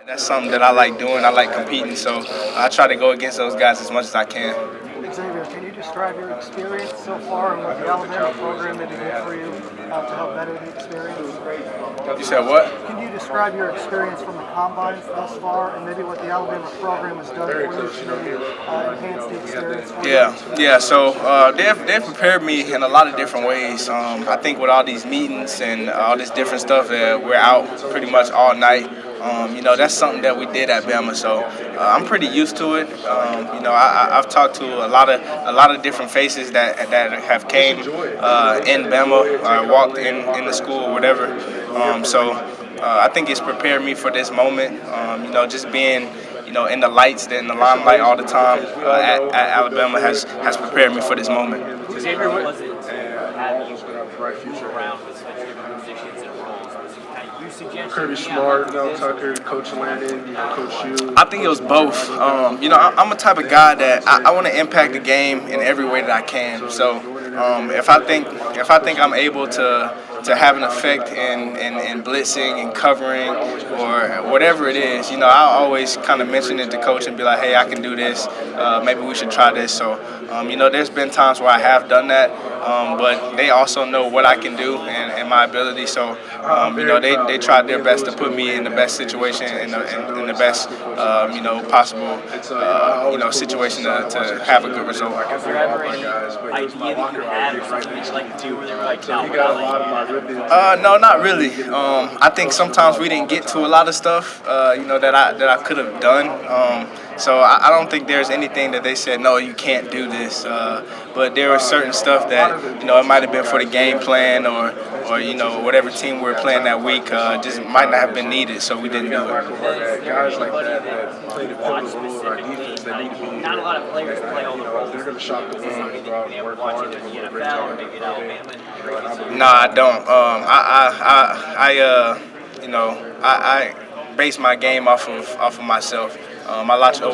That's something that I like doing. I like competing, so I try to go against those guys as much as I can. Xavier, can you describe your experience so far and what the Alabama program maybe did for you to help better the experience? You said what? Can you describe your experience from the combines thus far and maybe what the Alabama program has done for you to maybe enhance the experience for you? Yeah. So they've prepared me in a lot of different ways. I think with all these meetings and all this different stuff, we're out pretty much all night. That's something that we did at Bama, so I'm pretty used to it. I've talked to a lot of different faces that have came in Bama, walked in the school or whatever. I think it's prepared me for this moment. Just being in the lights, in the limelight all the time at Alabama has prepared me for this moment. Xavier, what was it to have you move around with such different positions and roles? Was it kind of you suggesting? Kirby Smart, Mel Tucker, Coach Landon, Coach Hughes. I think it was both. I'm a type of guy that I want to impact the game in every way that I can. So if I think I'm able to have an effect in blitzing and covering or whatever it is, I always kind of mention it to coach and be like, hey, I can do this. Maybe we should try this. So, there's been times where I have done that, but they also know what I can do and my ability. So, they tried their best to put me in the best situation, in the best, possible, situation to have a good result. Was there ever any idea that you had or something that you like to do where they were like, no, we're not letting you do that? No, not really. I think sometimes we didn't get to a lot of stuff, that I could have done. So I don't think there's anything that they said, no, you can't do this. But there was certain stuff that, it might have been for the game plan or whatever team we were playing that week, just might not have been needed, so we didn't do it. Guys like that play the pivotal role in our defense that need to be. Not a lot of players play all the roles. They're going to shock the world. Something that you've been able to watch either in the NFL or maybe in Alabama. No, I don't. I base my game off of myself. I watch a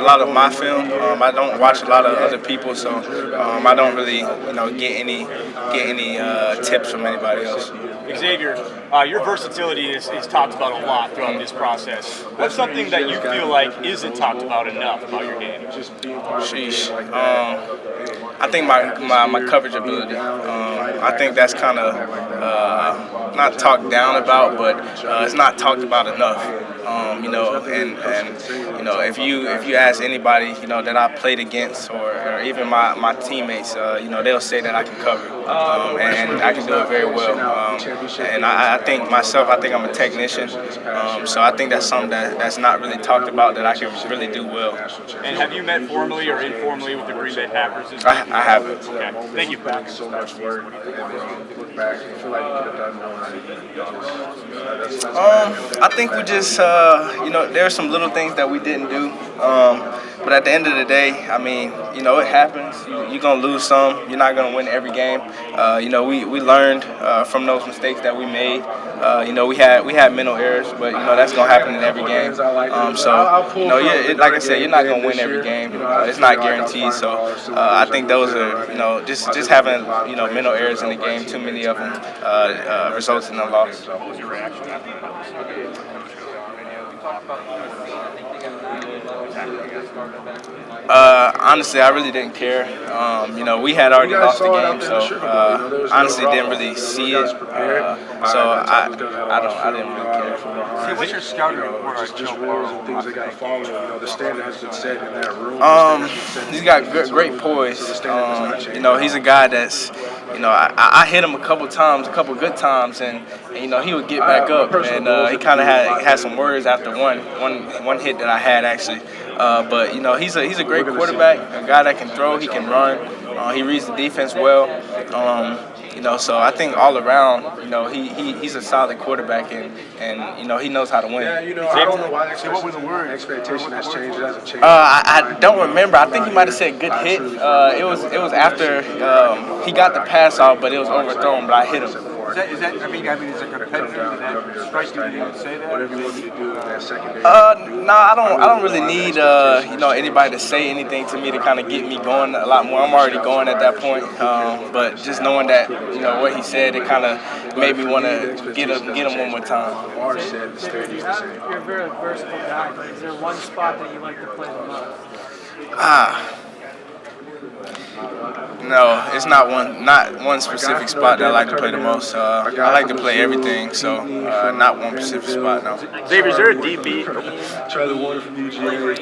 lot of my film. I don't watch a lot of other people, so I don't really get any tips from anybody else. Xavier, your versatility is talked about a lot throughout this process. What's something that you feel like isn't talked about enough about your game? Sheesh. I think my coverage ability. I think that's kind of not talked down about, but it's not talked about enough. If you ask anybody that I played against or even my teammates, they'll say that I can cover and I can do it very well. And I think I'm a technician, so I think that's something that's not really talked about that I can really do well. And have you met formally or informally with the Green Bay Packers this week? I haven't. Okay, thank you. So much work, and look back, you feel like you could have done more. I think we just, there are some little things that we didn't do. But at the end of the day, it happens. You're going to lose some. You're not going to win every game. We learned from those mistakes that we made. We had mental errors, but, that's going to happen in every game. Like I said, you're not going to win every game. It's not guaranteed. So I think those are, just having, mental errors in the game, too many of them results in a loss. What was your reaction after Honestly, I really didn't care. We had already lost the game, so honestly didn't really see it. I didn't really care. See, what's your scouting report on Just Joe rules and Burrow? things they got to follow. The standard has been set in that room. He's got great poise. He's a guy that's, I hit him a couple good times, and he would get back up, and he kind of had some words after one hit that I had actually. But he's a great quarterback, a guy that can throw, he can run, he reads the defense well. So I think all around, he's a solid quarterback, and he knows how to win. I don't know why the expectation has changed. It hasn't changed. I don't remember. I think he might have said good hit. It was after he got the pass off, but it was overthrown. But I hit him. Is that? I mean, as a competitor, does that strike you to even say that? Whatever you want me to do in that second. No, I don't really need anybody to say anything to me to kind of get me going a lot more. I'm already going at that point. But just knowing that what he said, it kind of made me want to get him one more time. You're a very versatile guy, but is there one spot that you like to play the most? No, it's not one specific spot that I like to play the most. I like to play everything, so not one specific spot. No. Xavier, is there a DB? Charlie Warner from UGA.